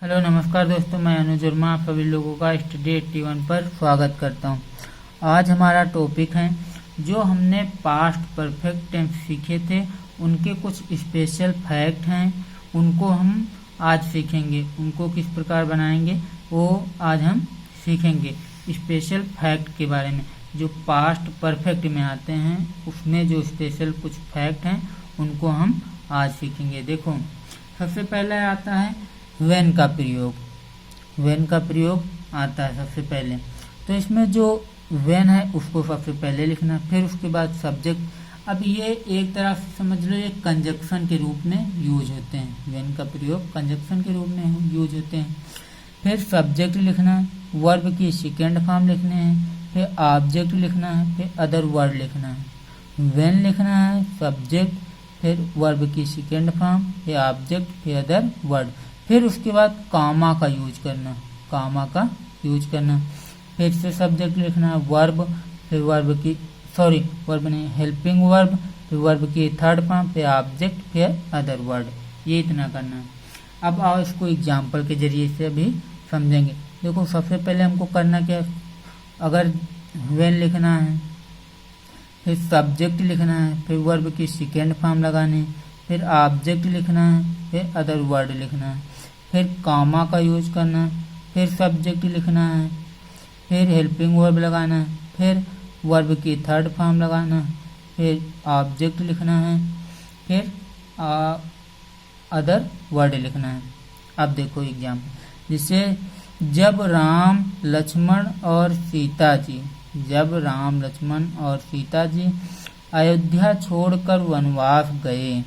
Hello नमस्कार दोस्तों, मैं अनुज वर्मा आप सभी लोगों का स्टडी 81 पर स्वागत करता हूं। आज हमारा टॉपिक है जो हमने पास्ट परफेक्ट टेंस सीखे थे उनके कुछ स्पेशल फैक्ट हैं, उनको हम आज सीखेंगे। उनको किस प्रकार बनाएंगे वो आज हम सीखेंगे। स्पेशल फैक्ट के बारे में जो पास्ट परफेक्ट में आते हैं उसमें जो स्पेशल कुछ फैक्ट हैं उनको हम आज सीखेंगे। देखो, सबसे पहले आता है व्हेन का प्रयोग। व्हेन का प्रयोग आता है सबसे पहले, तो इसमें जो व्हेन है उसको सबसे पहले लिखना, फिर उसके बाद सब्जेक्ट। अब ये एक तरह से समझ लो ये कंजक्शन के रूप में यूज होते हैं। व्हेन का प्रयोग कंजक्शन के रूप में यूज होते हैं। फिर सब्जेक्ट लिखना, वर्ब की सेकेंड फॉर्म लिखने हैं, फिर ऑब्जेक्ट लिखना है, फिर अदर वर्ड लिखना है। व्हेन लिखना है, सब्जेक्ट, फिर वर्ब की सेकेंड फॉर्म, फिर ऑब्जेक्ट, फिर अदर वर्ड। फिर उसके बाद कामा का यूज करना, कामा का यूज करना। फिर से सब्जेक्ट लिखना है, वर्ब, फिर वर्ब नहीं, हेल्पिंग वर्ब, फिर वर्ब की थर्ड फॉर्म, फिर ऑब्जेक्ट, फिर अदर वर्ड। ये इतना करना है। अब आओ इसको एग्जाम्पल के जरिए से अभी समझेंगे। देखो, सबसे पहले हमको करना क्या है, अगर व्हेन लिखना है, फिर सब्जेक्ट लिखना है, फिर वर्ब की सेकेंड फॉर्म लगानी है, फिर ऑब्जेक्ट लिखना है, फिर अदर वर्ड लिखना है, फिर कामा का यूज करना है, फिर सब्जेक्ट लिखना है, फिर हेल्पिंग वर्ब लगाना है, फिर वर्ब की थर्ड फॉर्म लगाना है, फिर ऑब्जेक्ट लिखना है, फिर अदर वर्ड लिखना है। अब देखो एग्जाम्पल, जिससे जब राम लक्ष्मण और सीता जी अयोध्या छोड़कर वनवास गए,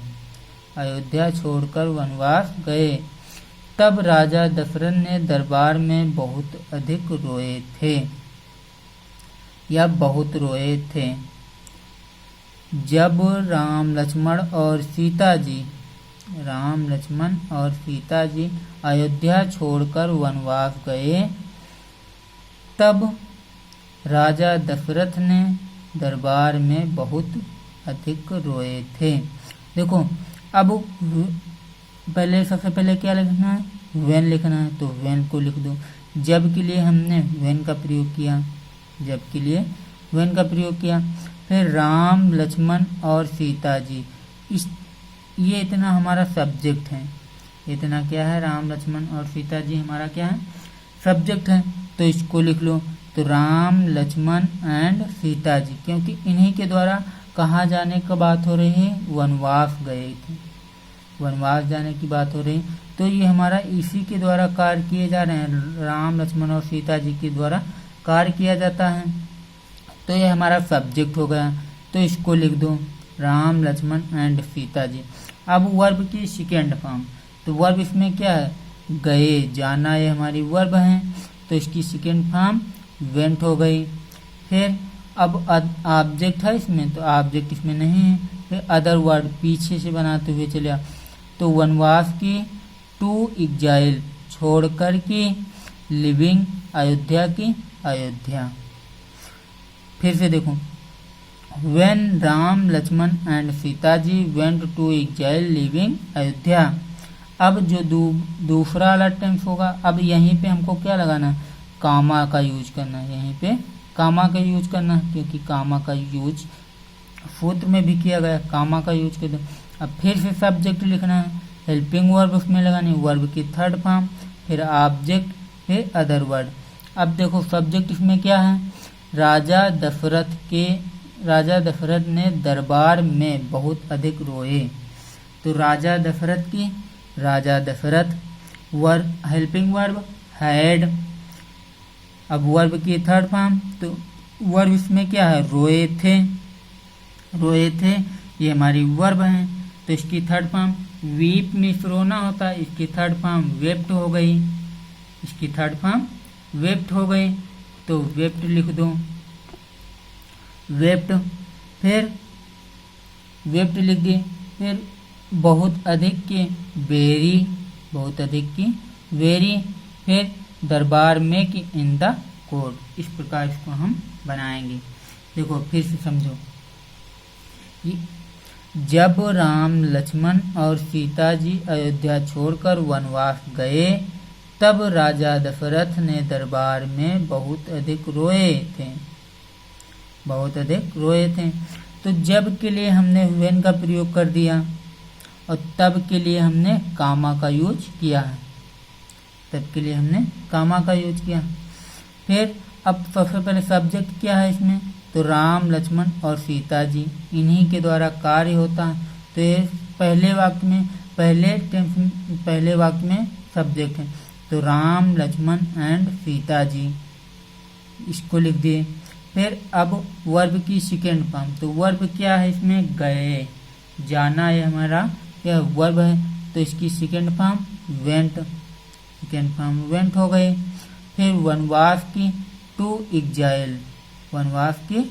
तब राजा दशरथ ने दरबार में बहुत रोए थे। जब राम लक्ष्मण और सीता जी अयोध्या छोड़कर वनवास गए, तब राजा दशरथ ने दरबार में बहुत अधिक रोए थे। देखो, अब सबसे पहले क्या लिखना है, व्हेन लिखना है, तो व्हेन को लिख दो। जब के लिए हमने व्हेन का प्रयोग किया, फिर राम लक्ष्मण और सीता जी, ये इतना हमारा सब्जेक्ट है। इतना क्या है, राम लक्ष्मण और सीता जी हमारा क्या है, सब्जेक्ट है। तो इसको लिख लो, तो राम लक्ष्मण एंड सीता जी, क्योंकि इन्हीं के द्वारा कहाँ जाने का बात हो रही है, वनवास गए थे, वनवास जाने की बात हो रही। तो ये हमारा इसी के द्वारा कार्य किए जा रहे हैं, राम लक्ष्मण और सीता जी के द्वारा कार्य किया जाता है। तो ये हमारा सब्जेक्ट हो गया, तो इसको लिख दो, राम लक्ष्मण एंड सीता जी। अब वर्ब की सेकेंड फॉर्म, तो वर्ब इसमें क्या है, गए, जाना, ये हमारी वर्ब है, तो इसकी सेकेंड फॉर्म वेंट हो गई। फिर अब ऑब्जेक्ट है इसमें, तो ऑब्जेक्ट इसमें नहीं है। फिर अदर वर्ड पीछे से बनाते हुए चलिए, तो वनवास की, टू एग्जाइल, छोड़कर की, लिविंग, अयोध्या की, अयोध्या। फिर से देखो, when Ram Lakshman and Sita ji went to exile living Ayodhya. अब जो दूसरा वाला टेंस होगा, अब यहीं पे हमको क्या लगाना, कामा का यूज करना है। यहीं पे कामा का यूज करना है, क्योंकि कामा का यूज सूत्र में भी किया गया, कामा का यूज कर दो। अब फिर से सब्जेक्ट लिखना है, हेल्पिंग वर्ब उसमें लगानी, वर्ब की थर्ड फॉर्म, फिर ऑब्जेक्ट, फिर अदर वर्ड। अब देखो, सब्जेक्ट इसमें क्या है, राजा दशरथ ने दरबार में बहुत अधिक रोए, तो राजा दशरथ, हेल्पिंग वर्ब हैड, अब वर्ब की थर्ड फॉर्म, तो वर्ब इसमें क्या है, रोए थे, ये हमारी वर्ब है, तो इसकी थर्ड फॉर्म, वीप में रोना होता है, इसकी थर्ड फॉर्म वेप्ट हो गई, तो वेप्ट लिख दो, वेप्ट। फिर वेप्ट लिख दिए, फिर बहुत अधिक की, वेरी, फिर दरबार में कि इन द कोर्ट। इस प्रकार इसको हम बनाएंगे। देखो, फिर से समझो, जब राम लक्ष्मण और सीता जी अयोध्या छोड़कर वनवास गए, तब राजा दशरथ ने दरबार में बहुत अधिक रोए थे, बहुत अधिक रोए थे। तो जब के लिए हमने व्हेन का प्रयोग कर दिया और तब के लिए हमने कामा का यूज किया है, तब के लिए हमने कामा का यूज किया। फिर अब सबसे पहले सब्जेक्ट क्या है इसमें, तो राम लक्ष्मण और सीता जी, इन्हीं के द्वारा कार्य होता है। तो ये पहले वाक्य में पहले वाक्य में सब्जेक्ट है, तो राम लक्ष्मण एंड सीता जी, इसको लिख दिए। फिर अब वर्ब की सेकेंड फॉर्म, तो वर्ब क्या है इसमें, गए, जाना है हमारा क्या वर्ब है, तो इसकी second form went, second form went हो गई। फिर वनवास की टू एग्जाइल, वनवास की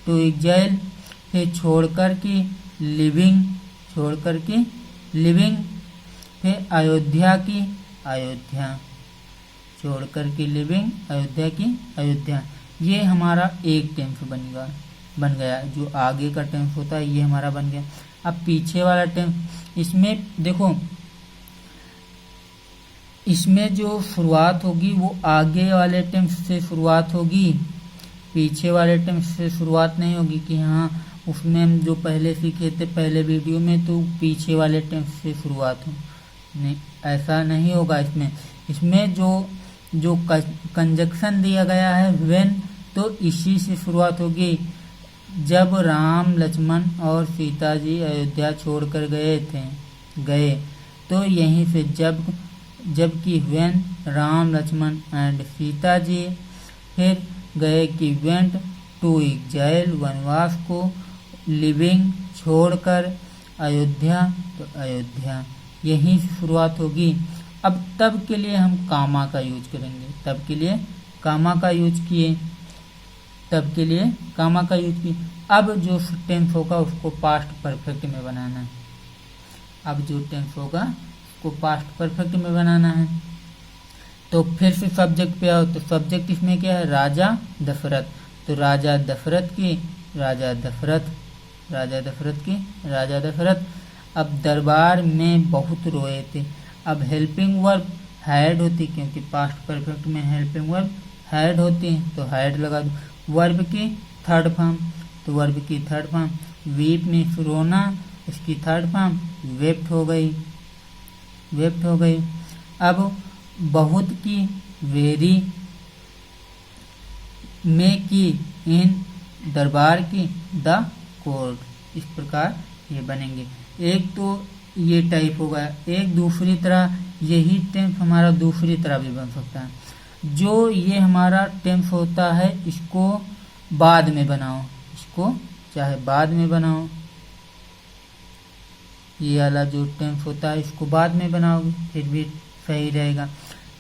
टू एग्जाइल। फिर छोड़कर की लिविंग, छोड़कर की लिविंग। फिर अयोध्या की अयोध्या, छोड़कर की लिविंग, अयोध्या की अयोध्या। ये हमारा एक टेंस बन गया, जो आगे का टेंस होता है ये हमारा बन गया। अब पीछे वाला टेंस, इसमें देखो, इसमें जो शुरुआत होगी वो आगे वाले टेंस से शुरुआत होगी, पीछे वाले टेंस से शुरुआत नहीं होगी कि हाँ उसमें हम जो पहले सीखे थे पहले वीडियो में तो पीछे वाले टेंस से शुरुआत हो, नहीं ऐसा नहीं होगा। इसमें जो कंजक्शन दिया गया है व्हेन, तो इसी से शुरुआत होगी। जब राम लक्ष्मण और सीता जी अयोध्या छोड़कर गए, तो यहीं से जबकि व्हेन राम लक्ष्मण एंड सीता जी। फिर गए कि वेंट टू एग्जाइल, वनवास को, लिविंग छोड़कर, अयोध्या तो अयोध्या, यहीं से शुरुआत होगी। अब तब के लिए हम कामा का यूज करेंगे, तब के लिए कामा का यूज किए, तब के लिए कामा का यूज किए। अब जो टेंस होगा उसको पास्ट परफेक्ट में बनाना है, अब जो टेंस होगा उसको पास्ट परफेक्ट में बनाना है। तो फिर से सब्जेक्ट पे आओ, तो सब्जेक्ट इसमें क्या है, राजा दशरथ, तो राजा दशरथ की राजा दशरथ, राजा दशरथ की राजा दशरथ। अब दरबार में बहुत रोए थे। अब हेल्पिंग वर्ब हैड होती, क्योंकि पास्ट परफेक्ट में हेल्पिंग वर्ब हैड होती है, तो हैड लगा दो। वर्ब की थर्ड फॉर्म, तो वर्ब की थर्ड फॉर्म वीप में रोना, इसकी थर्ड फॉर्म वेप्ट हो गई, वेप्ट हो गई। अब बहुत की वेरी, में की इन, दरबार की द कोर्ट, इस प्रकार ये बनेंगे। एक तो ये टाइप होगा, एक दूसरी तरह यही टेंस हमारा दूसरी तरह भी बन सकता है। जो ये हमारा टेंस होता है इसको बाद में बनाओ, इसको चाहे बाद में बनाओ, ये वाला जो टेंस होता है इसको बाद में बनाओगे फिर भी सही रहेगा।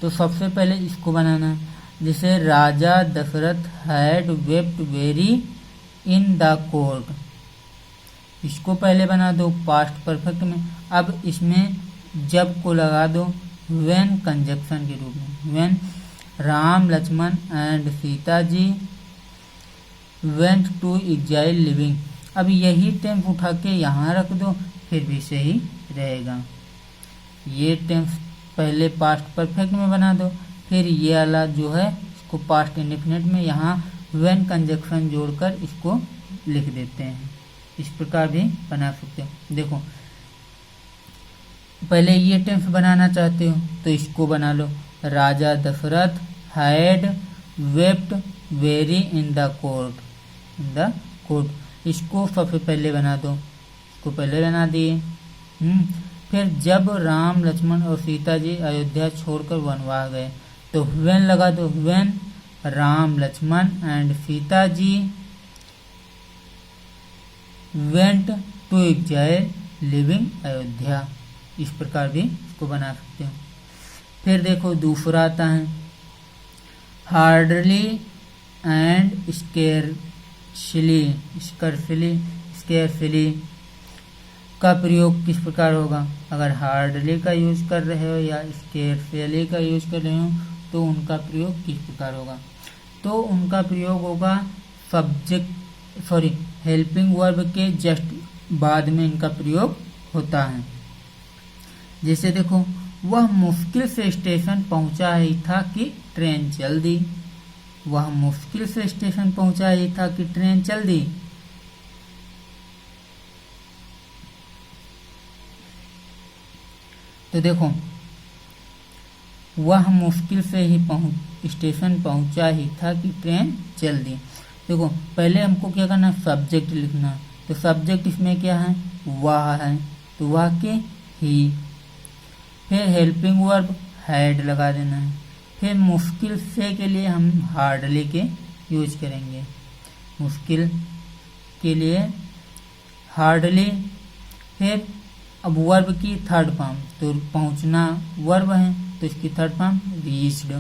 तो सबसे पहले इसको बनाना है, जैसे Raja Dasharath had wept very in the court, इसको पहले बना दो पास्ट परफेक्ट में। अब इसमें जब को लगा दो व्हेन कंजक्शन के रूप में, when Ram Lakshman and Sita ji went to exile living. अब यही टेंस उठा के यहाँ रख दो फिर भी सही रहेगा। ये टेंस पहले पास्ट परफेक्ट में बना दो, फिर ये वाला जो है इसको पास्ट इंडेफिनिट में यहाँ व्हेन कंजक्शन जोड़कर इसको लिख देते हैं, इस प्रकार भी बना सकते हो। देखो पहले ये टेंस बनाना चाहते हो तो इसको बना लो, Raja Dasharath had wept very in the court, in the court, इसको सबसे पहले बना दो, इसको पहले बना दिए। फिर जब राम लक्ष्मण और सीता जी अयोध्या छोड़कर वनवास गए तो व्हेन लगा दो, when Ram Lakshman and Sita ji went to exile living Ayodhya, इस प्रकार भी इसको बना सकते हो। फिर देखो दूसरा आता है हार्डली एंड स्केर्सली, स्केर्सली का प्रयोग किस प्रकार होगा। अगर हार्डली का यूज कर रहे हो या स्केर्सली का यूज कर रहे हो तो उनका प्रयोग किस प्रकार होगा। तो उनका प्रयोग होगा हेल्पिंग वर्ब के जस्ट बाद में इनका प्रयोग होता है। जैसे देखो वह मुश्किल से स्टेशन पहुंचा ही था कि ट्रेन चल दी। वह मुश्किल से स्टेशन पहुंचा ही था कि ट्रेन चल दी। तो देखो, वह मुश्किल से ही स्टेशन पहुंचा ही था कि ट्रेन चल दी। देखो, पहले हमको क्या करना, सब्जेक्ट लिखना। तो सब्जेक्ट इसमें क्या है, वह है, तो वह के ही। फिर हेल्पिंग वर्ब हैड लगा देना है। फिर मुश्किल से के लिए हम हार्डली के यूज करेंगे, मुश्किल के लिए हार्डली। फिर अब वर्ब की थर्ड फॉर्म, तो पहुंचना वर्ब है, तो इसकी थर्ड फॉर्म रीच्ड,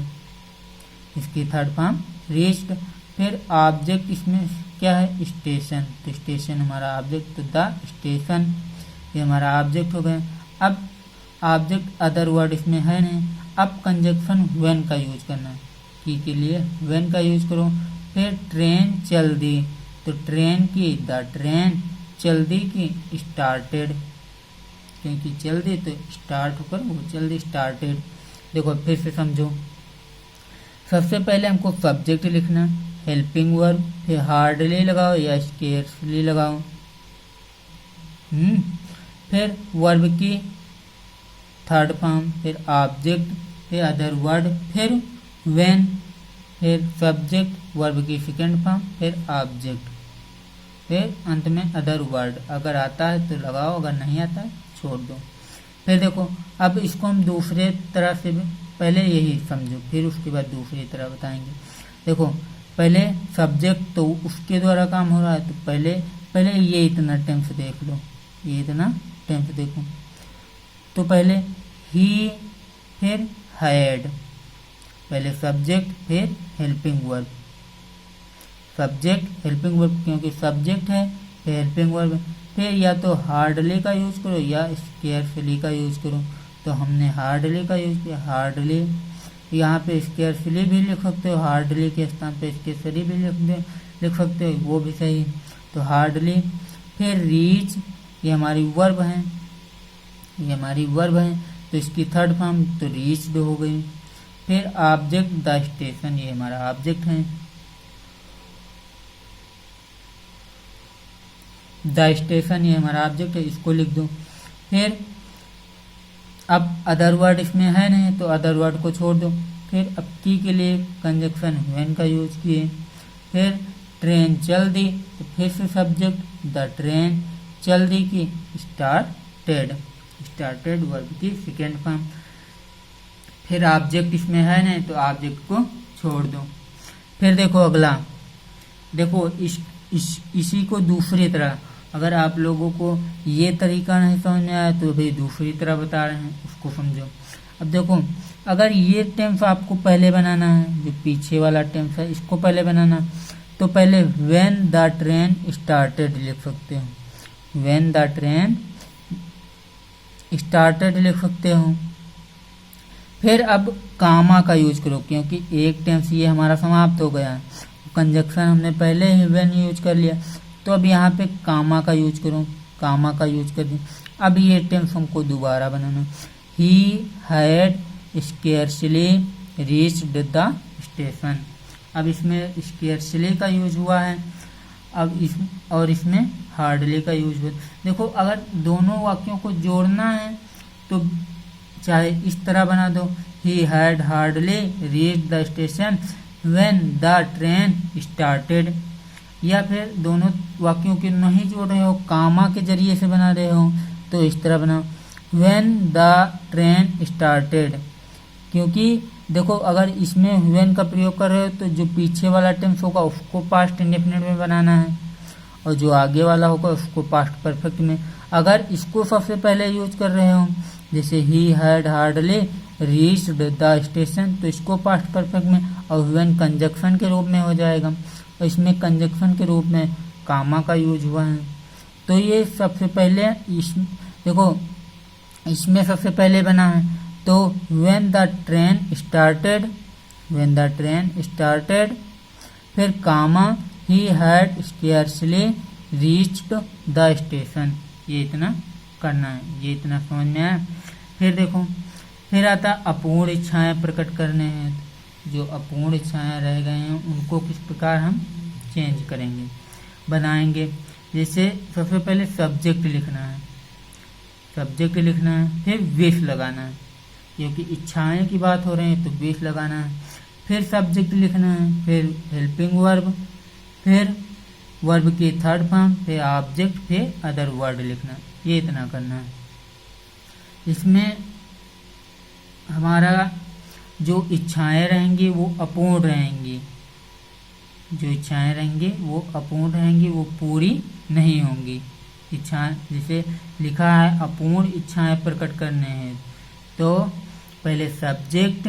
इसकी थर्ड फॉर्म रीच्ड। फिर ऑब्जेक्ट इसमें क्या है, स्टेशन, तो स्टेशन हमारा ऑब्जेक्ट, तो द स्टेशन ये हमारा ऑब्जेक्ट हो गया। अब ऑब्जेक्ट अदर वर्ड इसमें है नहीं। अब कंजक्शन व्हेन का यूज करना है, की के लिए व्हेन का यूज करो। फिर ट्रेन चल दी, तो ट्रेन की, द ट्रेन, चल दी की, स्टार्टेड, क्योंकि चल दी तो स्टार्ट होकर वो चल दी, स्टार्टेड। देखो फिर से समझो, सबसे पहले हमको सब्जेक्ट लिखना, हेल्पिंग वर्ब, फिर हार्डली लगाओ या स्केर्सली लगाओ। फिर वर्ब की थर्ड फॉर्म, फिर ऑब्जेक्ट, फिर अदर वर्ड, फिर व्हेन, फिर सब्जेक्ट, वर्ब की सेकेंड फॉर्म, फिर ऑब्जेक्ट, फिर अंत में अदर वर्ड। अगर आता है तो लगाओ, अगर नहीं आता है छोड़ दो। फिर देखो, अब इसको हम दूसरे तरह से भी, पहले यही समझो फिर उसके बाद दूसरी तरह बताएंगे। देखो, पहले सब्जेक्ट तो उसके द्वारा काम हो रहा है, तो पहले ये इतना टेंस देख लो, ये इतना टेंस देखो। तो पहले ही, फिर हैड, पहले सब्जेक्ट, फिर helping verb, subject helping verb, क्योंकि सब्जेक्ट है, फिर हेल्पिंग वर्ब। फिर या तो हार्डली का यूज करो या स्केर्सली का यूज करो, तो हमने हार्डली का यूज किया, हार्डली। यहाँ पे स्केर्सली भी लिख सकते हो, हार्डली के स्थान पे स्केर्सली भी लिख सकते हो, वो भी सही। तो हार्डली। फिर रीच, ये हमारी वर्ब है, ये हमारी वर्ब है, तो इसकी थर्ड फॉर्म तो रीच्ड हो गई। फिर ऑब्जेक्ट, द स्टेशन, ये हमारा ऑब्जेक्ट है, द स्टेशन ये हमारा ऑब्जेक्ट है, इसको लिख दो। फिर अब अदर वर्ड इसमें है नहीं, तो अदर वर्ड को छोड़ दो। फिर अब की के लिए कंजक्शन व्हेन का यूज किए। फिर ट्रेन चल दी, तो फिर से सब्जेक्ट, द ट्रेन, चल दी की, स्टार्टेड, स्टार्टेड वर्ब की सेकेंड फॉर्म। फिर ऑब्जेक्ट इसमें है नहीं, तो ऑब्जेक्ट को छोड़ दो। फिर देखो अगला, देखो इसी को दूसरी तरह, अगर आप लोगों को ये तरीका नहीं समझ में आया तो भाई दूसरी तरह बता रहे हैं, उसको समझो। अब देखो, अगर ये टेंस आपको पहले बनाना है, जो पीछे वाला टेंस है इसको पहले बनाना, तो पहले व्हेन द ट्रेन स्टार्टेड लिख सकते हो, व्हेन द ट्रेन स्टार्टेड लिख सकते हो। फिर अब कामा का यूज करो, क्योंकि एक टेंस ये हमारा समाप्त हो गया, कंजक्शन हमने पहले ही व्हेन यूज कर लिया, तो अब यहाँ पे कामा का यूज करो, कामा का यूज कर दी। अब ये टेंस हमको दोबारा बनाना, he had scarcely reached the station. अब इसमें स्केर्सली का यूज हुआ है, अब इसमें हार्डली का यूज हुआ। देखो, अगर दोनों वाक्यों को जोड़ना है तो चाहे इस तरह बना दो, he had hardly reached the station when the train started, या फिर दोनों वाक्यों के नहीं जोड़ रहे हो, कामा के जरिए से बना रहे हो, तो इस तरह बनाओ, व्हेन द ट्रेन स्टार्टेड। क्योंकि देखो, अगर इसमें व्हेन का प्रयोग कर रहे हो तो जो पीछे वाला टेंस होगा उसको पास्ट इंडेफिनिट में बनाना है, और जो आगे वाला होगा उसको पास्ट परफेक्ट में। अगर इसको सबसे पहले यूज कर रहे हो, जैसे he had hardly reached the station, तो इसको पास्ट परफेक्ट में, और व्हेन कंजक्शन के रूप में हो जाएगा, और इसमें कंजक्शन के रूप में कामा का यूज हुआ है। तो ये सबसे पहले देखो, इसमें सबसे पहले बना है, तो when the train started, when the train started, फिर comma he had scarcely reached the station. ये इतना करना है, ये इतना समझ में आया। फिर देखो, फिर आता अपूर्ण इच्छाएं प्रकट करने हैं। जो अपूर्ण इच्छाएं रह गए हैं उनको किस प्रकार हम चेंज करेंगे, बनाएंगे। जैसे सबसे पहले सब्जेक्ट लिखना है, सब्जेक्ट लिखना है, फिर विश लगाना है, क्योंकि इच्छाएं की बात हो रही है तो विश लगाना है। फिर सब्जेक्ट लिखना है, फिर हेल्पिंग वर्ब, फिर वर्ब की थर्ड फॉर्म, फिर ऑब्जेक्ट, फिर अदर वर्ड लिखना। ये इतना करना है। इसमें हमारा जो इच्छाएं रहेंगी वो अपूर्ण रहेंगी, जो इच्छाएं रहेंगी वो अपूर्ण रहेंगी, वो पूरी नहीं होंगी। इच्छाएं जैसे लिखा है अपूर्ण इच्छाएं प्रकट करने हैं, तो पहले सब्जेक्ट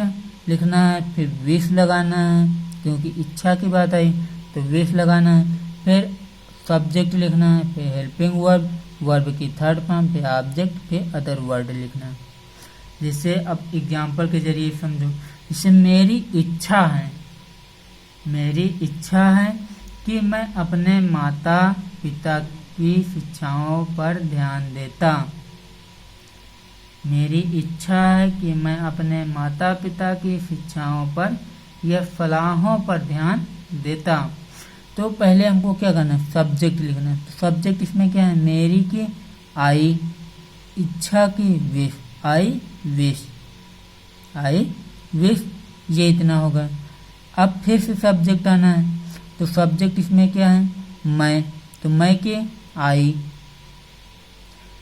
लिखना है, फिर विश लगाना है, क्योंकि इच्छा की बात आई तो विश लगाना है। फिर सब्जेक्ट लिखना है, फिर हेल्पिंग वर्ब, वर्ब की थर्ड फॉर्म, फिर ऑब्जेक्ट, फिर अदर वर्ड लिखना है। जैसे अब एग्जाम्पल के जरिए समझो। जैसे मेरी इच्छा है, मेरी इच्छा है कि मैं अपने माता पिता की शिक्षाओं पर ध्यान देता। मेरी इच्छा है कि मैं अपने माता पिता की शिक्षाओं पर या सलाहों पर ध्यान देता। तो पहले हमको क्या करना है, सब्जेक्ट लिखना है। तो सब्जेक्ट इसमें क्या है, मेरी की आई, इच्छा की wish, I wish, I wish, ये इतना होगा। अब फिर से सब्जेक्ट आना है, तो सब्जेक्ट इसमें क्या है, मैं, तो मैं की आई,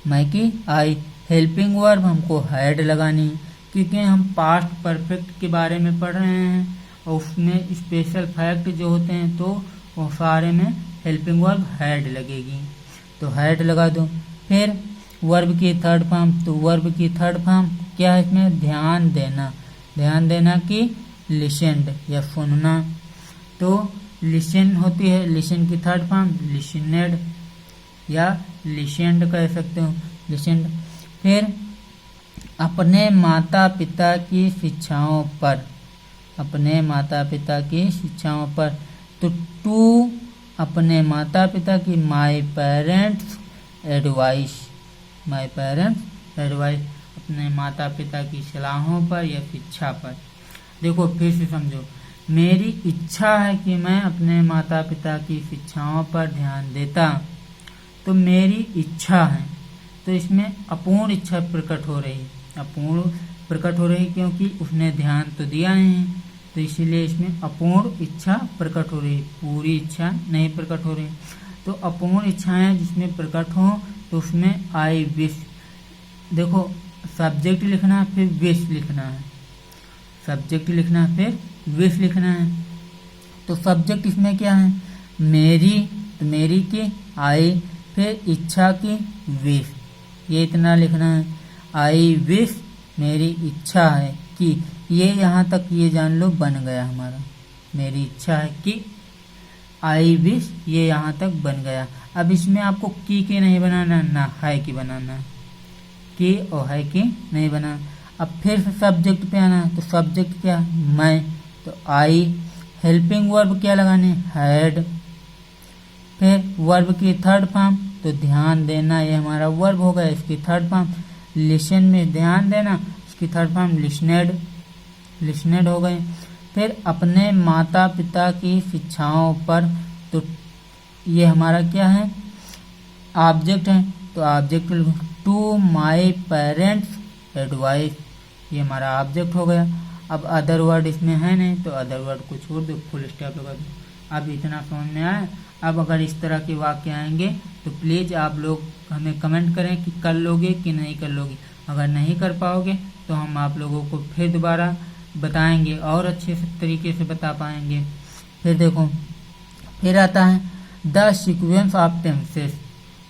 मैं की आई। हेल्पिंग वर्ब हमको हैड लगानी है, क्योंकि हम पास्ट परफेक्ट के बारे में पढ़ रहे हैं और उसमें स्पेशल फैक्ट जो होते हैं तो वो सारे में हेल्पिंग वर्ब हैड लगेगी, तो हैड लगा दो। फिर वर्ब की थर्ड फॉर्म, तो वर्ब की थर्ड फॉर्म क्या है इसमें, ध्यान देना, ध्यान देना कि लिसेंड या सुनना, तो लिसन होती है, लिसन की थर्ड फॉर्म लिसनेड या लिसेंड कह सकते हो, लिसेंड। फिर अपने माता पिता की शिक्षाओं पर, अपने माता पिता की शिक्षाओं पर, तो टू अपने माता पिता की, my parents advice, my parents advice, अपने माता पिता की सलाहों पर या शिक्षा पर। देखो फिर से समझो, मेरी इच्छा है कि मैं अपने माता पिता की शिक्षाओं पर ध्यान देता, तो मेरी इच्छा है, तो इसमें अपूर्ण इच्छा प्रकट हो रही है, अपूर्ण प्रकट हो रही क्योंकि उसने ध्यान तो दिया नहीं, तो इसीलिए इसमें अपूर्ण इच्छा प्रकट हो रही, पूरी इच्छा नहीं प्रकट हो रही। तो अपूर्ण इच्छाएं जिसमें प्रकट हो तो उसमें आई विश, देखो सब्जेक्ट लिखना है, फिर विश लिखना है, सब्जेक्ट लिखना है, फिर विश लिखना है। तो सब्जेक्ट इसमें क्या है, मेरी, तो मेरी की आई, फिर इच्छा की विश, ये इतना लिखना है। आई विश, मेरी इच्छा है कि, ये यहाँ तक ये जान लो बन गया हमारा, मेरी इच्छा है कि, आई विश, ये यहाँ तक बन गया। अब इसमें आपको की के नहीं बनाना, ना है की बनाना, की और है की नहीं बनाना। अब फिर से सब्जेक्ट पे आना, तो सब्जेक्ट क्या, मैं, तो आई। हेल्पिंग वर्ब क्या लगाने, हैड। फिर वर्ब की थर्ड फॉर्म, तो ध्यान देना, ये हमारा वर्ब हो गया, इसकी थर्ड फॉर्म। लिसन में ध्यान देना, इसकी थर्ड फॉर्म लिसनेड, लिसनेड हो गए। फिर अपने माता पिता की शिक्षाओं पर, तो ये हमारा क्या है, ऑब्जेक्ट है, तो object to my parents advice, ये हमारा ऑब्जेक्ट हो गया। अब अदर वर्ड इसमें है नहीं, तो अदर वर्ड को छोड़ दो, फुल स्टॉप लगा दो। अब इतना समझ में आया। अब अगर इस तरह के वाक्य आएंगे तो प्लीज़ आप लोग हमें कमेंट करें कि कर लोगे कि नहीं कर लोगे। अगर नहीं कर पाओगे तो हम आप लोगों को फिर दोबारा बताएंगे और अच्छे से तरीके से बता पाएंगे। फिर देखो, फिर आता है द सीक्वेंस ऑफ टेंसेस,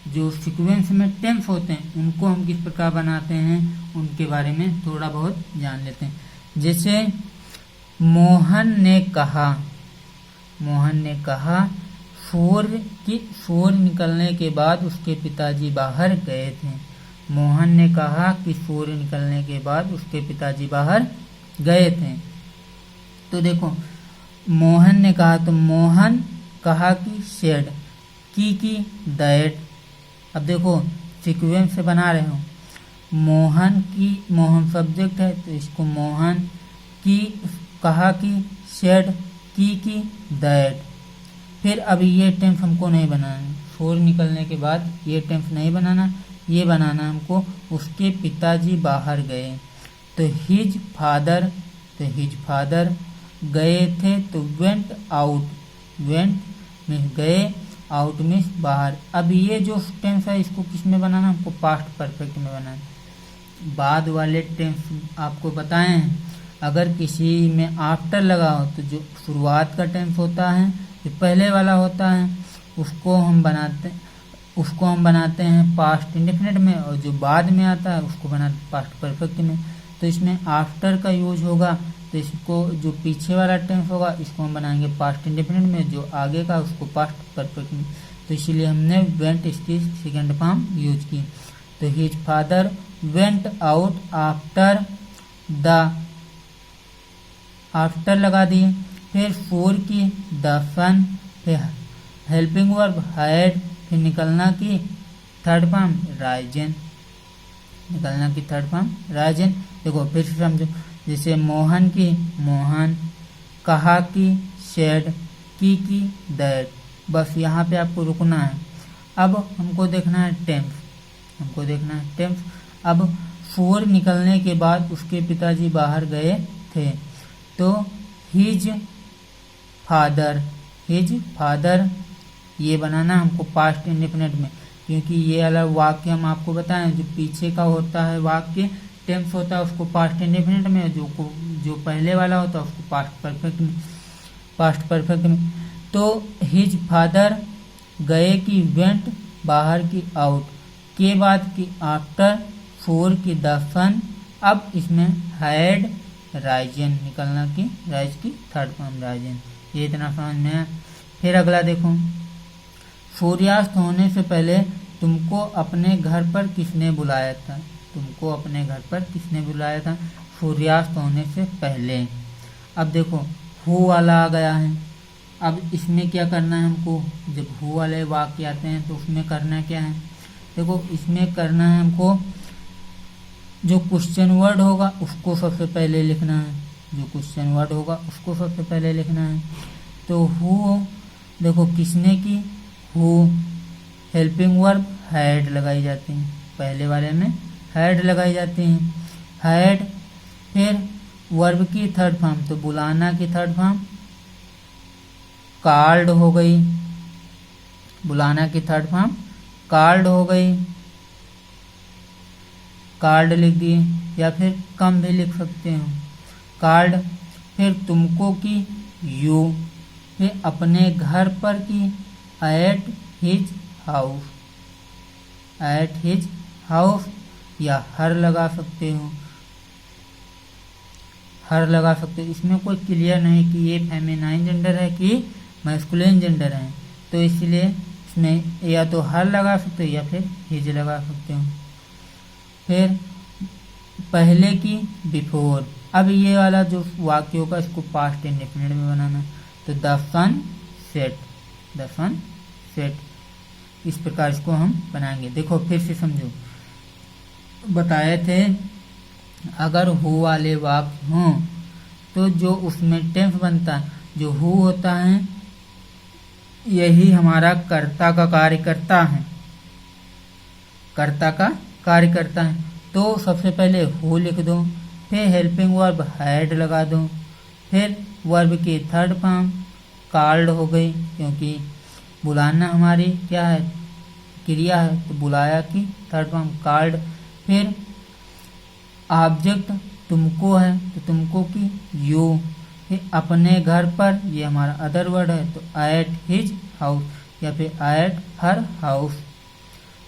जो सीक्वेंस में टेंस होते हैं उनको हम किस प्रकार बनाते हैं उनके बारे में थोड़ा बहुत जान लेते हैं। जैसे मोहन ने कहा, मोहन ने कहा सूर्य निकलने के बाद उसके पिताजी बाहर गए थे। मोहन ने कहा कि सूर्य निकलने के बाद उसके पिताजी बाहर गए थे। तो देखो मोहन ने कहा, तो मोहन कहा कि सेड, की दैट। अब देखो सीक्वेंस से बना रहे हो, मोहन सब्जेक्ट है तो इसको मोहन की, कहा कि, सेड की दैट। फिर अभी ये टेंस हमको नहीं बनाना है, 4 निकलने के बाद ये टेंस नहीं बनाना, ये बनाना हमको उसके पिताजी बाहर गए। तो हिज फादर गए थे तो वेंट आउट, वेंट मीन्स गए, आउट मीन्स बाहर। अब ये जो टेंस है इसको किस में बनाना, हमको पास्ट परफेक्ट में बनाना। बाद वाले टेंस आपको बताए हैं, अगर किसी में आफ्टर लगा हो तो जो शुरुआत का टेंस होता है, जो पहले वाला होता है, उसको हम बनाते हैं पास्ट इंडेफिनिट में, और जो बाद में आता है उसको बनाते हैं पास्ट परफेक्ट में। तो इसमें आफ्टर का यूज होगा, तो इसको जो पीछे वाला टेंस होगा इसको हम बनाएंगे पास्ट इंडेफिनिट में, जो आगे का उसको पास्ट परफेक्ट में। तो इसीलिए हमने वेंट इसकी सेकेंड फॉर्म यूज की। तो his father went out after लगा दिए। फिर 4 की द सन, फिर हेल्पिंग वर्ब हैड, फिर निकलना की थर्ड फॉर्म राइजन, निकलना की थर्ड फॉर्म राइजन। देखो फिर से समझो, जैसे मोहन की मोहन, कहा कि सेड, की दैट। बस यहाँ पे आपको रुकना है। अब हमको देखना है टेंस, अब 4 निकलने के बाद उसके पिताजी बाहर गए थे, तो हिज फादर ये बनाना हमको पास्ट इंडेफिनिट में, क्योंकि ये अलग वाक्य हम आपको बताएं, जो पीछे का होता है वाक्य टेंस होता है उसको पास्ट इंडेफिनिट में, जो पहले वाला होता है उसको पास्ट परफेक्ट में। तो हिज फादर गए की वेंट, बाहर की आउट, के बाद की आफ्टर, 4 की द सन। अब इसमें हैड राइजन, निकलना की राइज की थर्ड फॉर्म राइजन। ये इतना समझ में है। फिर अगला देखो, सूर्यास्त होने से पहले तुमको अपने घर पर किसने बुलाया था, सूर्यास्त होने से पहले। अब देखो हु वाला आ गया है, अब इसमें क्या करना है हमको, जब हु वाले वाक्य आते हैं तो उसमें करना क्या है, देखो इसमें करना है हमको जो क्वेश्चन वर्ड होगा उसको सबसे पहले लिखना है, तो हु देखो किसने की, हु, हेल्पिंग वर्ब हैड लगाई जाती है, पहले वाले में हैड लगाई जाती हैं, हैड। फिर वर्ब की थर्ड फॉर्म, तो बुलाना की थर्ड फॉर्म कॉल्ड हो गई, कॉल्ड लिख दिए, या फिर कम भी लिख सकते हो, कॉल्ड। फिर तुमको की यू, फिर अपने घर पर की एट हिज हाउस, या हर लगा सकते हो, इसमें कोई क्लियर नहीं कि ये फेमिनाइन जेंडर है कि मैस्कुलिन जेंडर है, तो इसलिए इसमें या तो हर लगा सकते हो या फिर हिज लगा सकते हो। फिर पहले की बिफोर, अब ये वाला जो वाक्य होगा इसको पास्ट इंडेफिनिट में बनाना, तो द सन सेट, इस प्रकार इसको हम बनाएंगे। देखो फिर से समझो, बताए थे अगर हु वाले वाक्य हों तो जो उसमें टेंस बनता है, जो हु होता है यही हमारा कर्ता का कार्य करता है, तो सबसे पहले हु लिख दो, फिर हेल्पिंग वर्ब हैड लगा दो, फिर वर्ब की थर्ड फॉर्म कॉल्ड हो गई, क्योंकि बुलाना हमारी क्या है, क्रिया है, तो बुलाया की थर्ड फॉर्म कॉल्ड। फिर ऑब्जेक्ट तुमको है तो तुमको की यू, फिर अपने घर पर, ये हमारा अदर वर्ड है, तो एट हिज हाउस या फिर एट हर हाउस।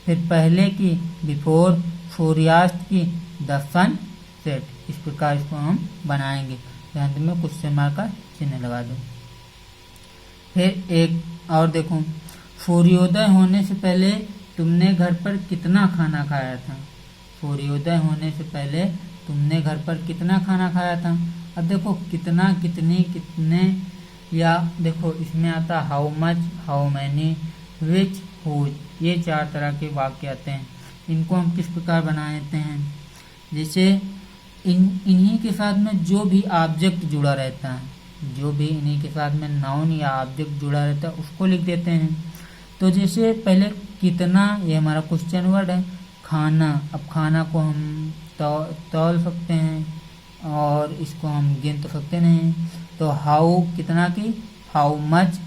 फिर पहले की बिफोर, सूर्यास्त की द सन सेट। इस प्रकार इसको हम बनाएंगे, अंत में क्वेश्चन मार्क का चिन्ह लगा दो। फिर एक और देखो, सूर्योदय होने से पहले तुमने घर पर कितना खाना खाया था, सूर्योदय होने से पहले तुमने घर पर कितना खाना खाया था। अब देखो कितना, कितनी, कितने, या देखो इसमें आता how much, how many, which, whose, ये 4 तरह के वाक्य आते हैं। इनको हम किस प्रकार बना लेते हैं, जैसे इन्हीं के साथ में जो भी ऑब्जेक्ट जुड़ा रहता है, जो भी इन्हीं के साथ में नाउन या ऑब्जेक्ट जुड़ा रहता है उसको लिख देते हैं। तो जैसे पहले कितना, ये हमारा क्वेश्चन वर्ड है। खाना, अब खाना को हम तौल सकते हैं और इसको हम गिन तो सकते नहीं। तो हाउ कितना की, हाउ मच,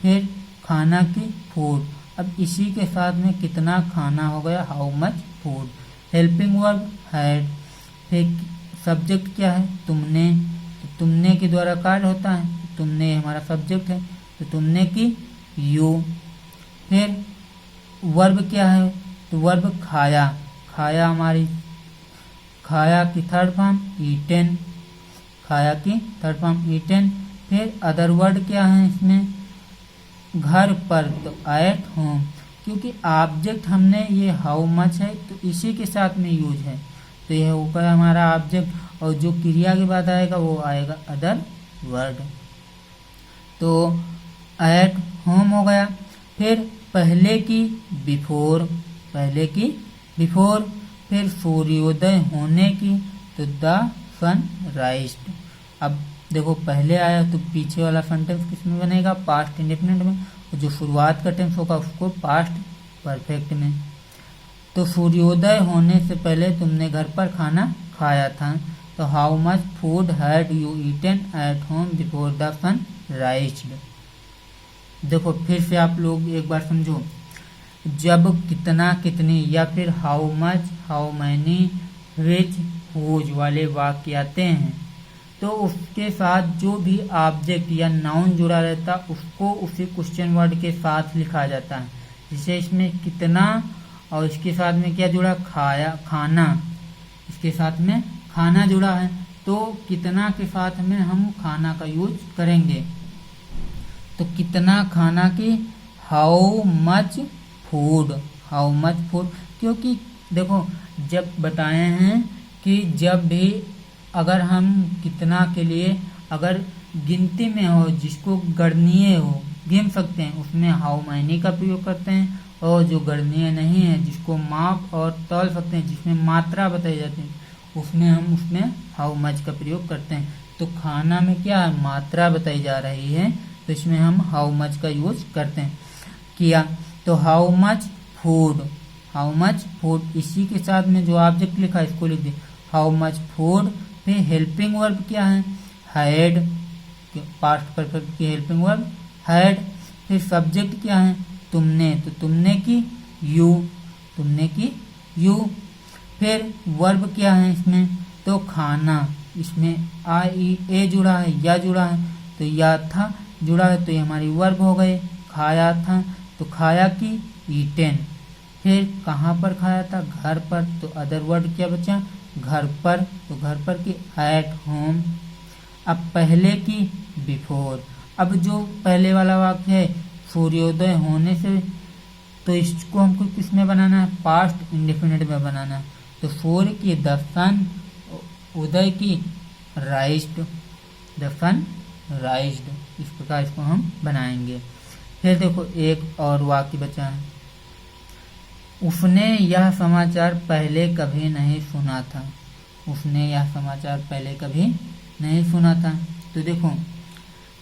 फिर खाना की फूड। अब इसी के साथ में कितना खाना हो गया, how much food. Helping verb had, फिर सब्जेक्ट क्या है, तुमने। तो तुमने के द्वारा कार्य होता है, तुमने हमारा सब्जेक्ट है, तो तुमने की यू। फिर वर्ब क्या है, तो वर्ब खाया, खाया हमारी, खाया की थर्ड फॉर्म ईटेन, खाया की थर्ड फॉर्म ईटेन। फिर अदर वर्ड क्या है इसमें, घर पर, तो एट होम, क्योंकि ऑब्जेक्ट हमने ये हाउ मच है तो इसी के साथ में यूज है, तो यह ऊपर हमारा ऑब्जेक्ट, और जो क्रिया के बाद आएगा वो आएगा अदर वर्ड। तो एट होम हो गया। फिर पहले की बिफोर, पहले की बिफोर। फिर सूर्योदय होने की, तो द सन राइज्ड। अब देखो पहले आया तो पीछे वाला सेंटेंस किसमें बनेगा, पास्ट इंडेफिनिट में, और जो शुरुआत का टेंस होगा उसको पास्ट परफेक्ट में। तो सूर्योदय होने से पहले तुमने घर पर खाना खाया था, तो how much food had you eaten at home before the sun rised. देखो फिर से आप लोग एक बार समझो, जब कितना कितनी या फिर how much how many which whose वाले वाक्य आते हैं तो उसके साथ जो भी ऑब्जेक्ट या नाउन जुड़ा रहता उसको उसी क्वेश्चन वर्ड के साथ लिखा जाता है। जैसे इसमें कितना और इसके साथ में क्या जुड़ा, खाया, खाना, इसके साथ में खाना जुड़ा है, तो कितना के साथ में हम खाना का यूज करेंगे। तो कितना खाना की how much food, how much food, क्योंकि देखो जब बताए हैं कि जब भी अगर हम कितना के लिए अगर गिनती में हो जिसको गणनीय हो गिन सकते हैं उसमें हाउ मैनी का प्रयोग करते हैं, और जो गणनीय नहीं है जिसको माप और तौल सकते हैं जिसमें मात्रा बताई जाती है उसमें हाउ मच का प्रयोग करते हैं। तो खाना में क्या है, मात्रा बताई जा रही है तो इसमें हम हाउ मच का यूज करते हैं किया। तो how much food, how much food, इसी के साथ में जो ऑब्जेक्ट लिखा है इसको लिख दे हाउ मच फूड। फिर हेल्पिंग वर्ब क्या है, हैड, पास्ट परफेक्ट की हेल्पिंग वर्ब हैड। फिर सब्जेक्ट क्या है, तुमने, तो तुमने की यू, तुमने की यू। फिर वर्ब क्या है इसमें, तो खाना, इसमें आई ए जुड़ा है, या जुड़ा है, तो या था जुड़ा है, तो ये हमारी वर्ब हो गए। खाया था, तो खाया की ईटेन। फिर कहाँ पर खाया था, घर पर, तो अदर वर्ड क्या बचा, घर पर, तो घर पर की एट होम। अब पहले की बिफोर, अब जो पहले वाला वाक्य है सूर्योदय होने से, तो इसको हमको किस में बनाना है, पास्ट इंडेफिनिट में बनाना है। तो सूर्य की द सन, उदय की राइज्ड, द सन राइज्ड, इस प्रकार इसको हम बनाएंगे। फिर देखो एक और वाक्य बचा है, उसने यह समाचार पहले कभी नहीं सुना था, उसने यह समाचार पहले कभी नहीं सुना था। तो देखो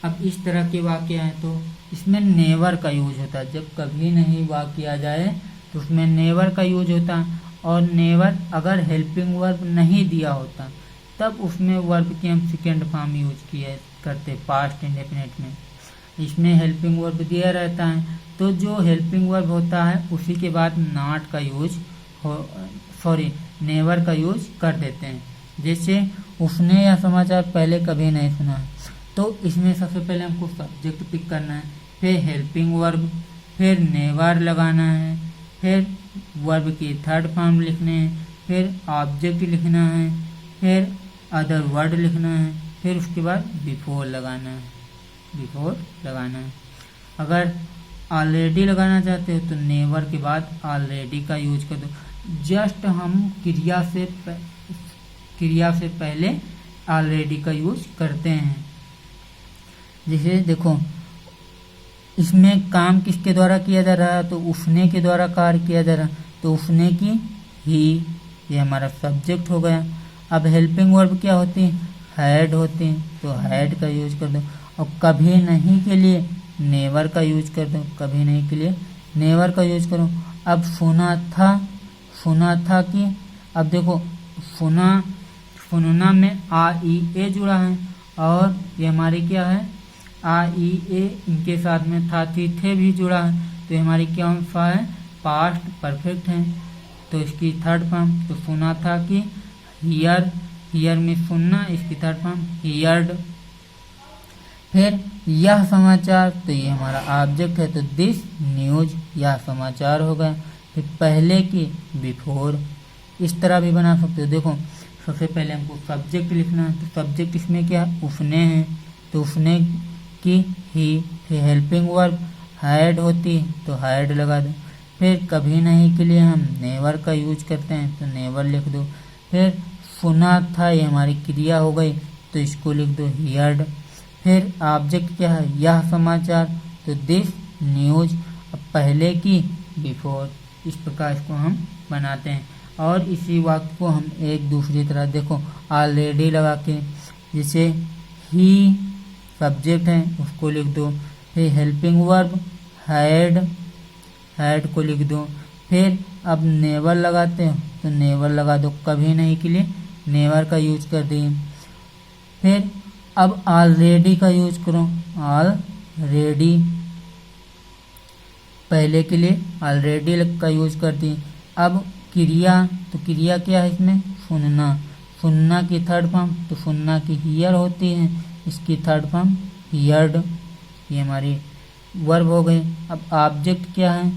अब इस तरह के वाक्य हैं तो इसमें नेवर का यूज होता है, जब कभी नहीं वाक्य आ जाए तो उसमें नेवर का यूज होता है। और नेवर अगर हेल्पिंग वर्ब नहीं दिया होता तब उसमें वर्ब की हम सेकेंड फॉर्म यूज किए करते पास्ट इंडेफिनिट में। इसमें हेल्पिंग वर्ब दिया रहता है तो जो हेल्पिंग वर्ब होता है उसी के बाद नॉट का यूज नेवर का यूज कर देते हैं। जैसे उसने यह समाचार पहले कभी नहीं सुना, तो इसमें सबसे पहले हमको सब्जेक्ट पिक करना है, फिर हेल्पिंग वर्ब, फिर नेवर लगाना है, फिर वर्ब की थर्ड फॉर्म लिखने हैं, फिर ऑब्जेक्ट लिखना है, फिर अदर वर्ड लिखना है, फिर उसके बाद बिफोर लगाना है, बिफोर लगाना है। अगर ऑलरेडी लगाना चाहते हो तो नेवर के बाद ऑलरेडी का यूज कर दो। जस्ट हम क्रिया से पहले ऑलरेडी का यूज करते हैं। जैसे देखो इसमें काम किसके द्वारा किया जा रहा है, तो उसने के द्वारा कार्य किया जा रहा है, तो उसने की ही, ये हमारा सब्जेक्ट हो गया। अब हेल्पिंग वर्ब क्या होती है, हैड होती हैं, तो हैड का यूज कर दो। और कभी नहीं के लिए नेवर का यूज कर दो, कभी नहीं के लिए नेवर का यूज करो। अब सुना था कि, अब देखो सुनना में आ ई ए जुड़ा है, और ये हमारी क्या है, आ ई ए, इनके साथ में था थी थे भी जुड़ा है, तो ये हमारी क्या है, पास्ट परफेक्ट है, तो इसकी थर्ड फॉर्म। तो सुना था कि हियर में सुनना, इसकी थर्ड फॉर्म हियर्ड। फिर यह समाचार, तो ये हमारा ऑब्जेक्ट है, तो दिस न्यूज, यह समाचार हो गया। फिर पहले की बिफोर, इस तरह भी बना सकते हो। देखो सबसे पहले हमको सब्जेक्ट लिखना है, तो सब्जेक्ट इसमें क्या है, उसने है, तो उसने की ही। फिर हेल्पिंग वर्ब हैड होती है, तो हैड लगा दो। फिर कभी नहीं के लिए हम नेवर का यूज करते हैं, तो नेवर लिख दो। फिर सुना था, ये हमारी क्रिया हो गई, तो इसको लिख दो हियर्ड। फिर ऑब्जेक्ट क्या है, यह समाचार, तो दिस न्यूज। अब पहले की बिफोर, इस प्रकार इसको हम बनाते हैं। और इसी वाक्य को हम एक दूसरी तरह देखो ऑलरेडी लगा के, जैसे ही सब्जेक्ट है उसको लिख दो, फिर हेल्पिंग वर्ब हैड को लिख दो। फिर अब नेवर लगाते हो, तो नेवर लगा दो, कभी नहीं के लिए नेवर का यूज कर दिए। फिर अब ऑलरेडी का यूज करो, ऑलरेडी, पहले के लिए ऑलरेडी का यूज कर दिए। अब क्रिया, तो क्रिया क्या है इसमें, सुनना की थर्ड फॉर्म, तो सुनना की हियर होती है, इसकी थर्ड फॉर्म हियर्ड, ये हमारी वर्ब हो गई। अब ऑब्जेक्ट क्या है,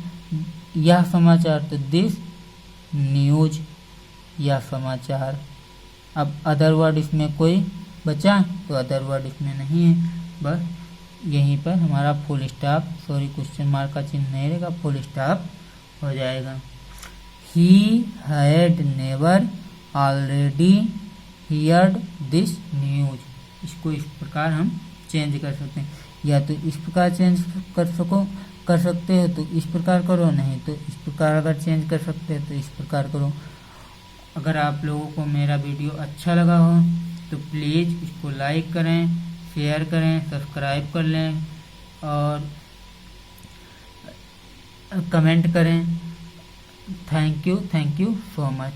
यह समाचार, तो दिस न्यूज, यह समाचार। अब अदर वर्ड इसमें कोई बचा, तो अदर वर्ड इसमें नहीं है, बस यहीं पर हमारा full stop, sorry question mark का चिन्ह नहीं रहेगा, फुल स्टॉप हो जाएगा। He had never already heard this news, इसको इस प्रकार हम चेंज कर सकते हैं, या तो इस प्रकार चेंज कर सकते हो तो इस प्रकार करो, नहीं तो इस प्रकार अगर चेंज कर सकते हो तो इस प्रकार करो। अगर आप लोगों को मेरा वीडियो अच्छा लगा हो तो प्लीज़ इसको लाइक करें, शेयर करें, सब्सक्राइब कर लें और कमेंट करें। Thank you so much.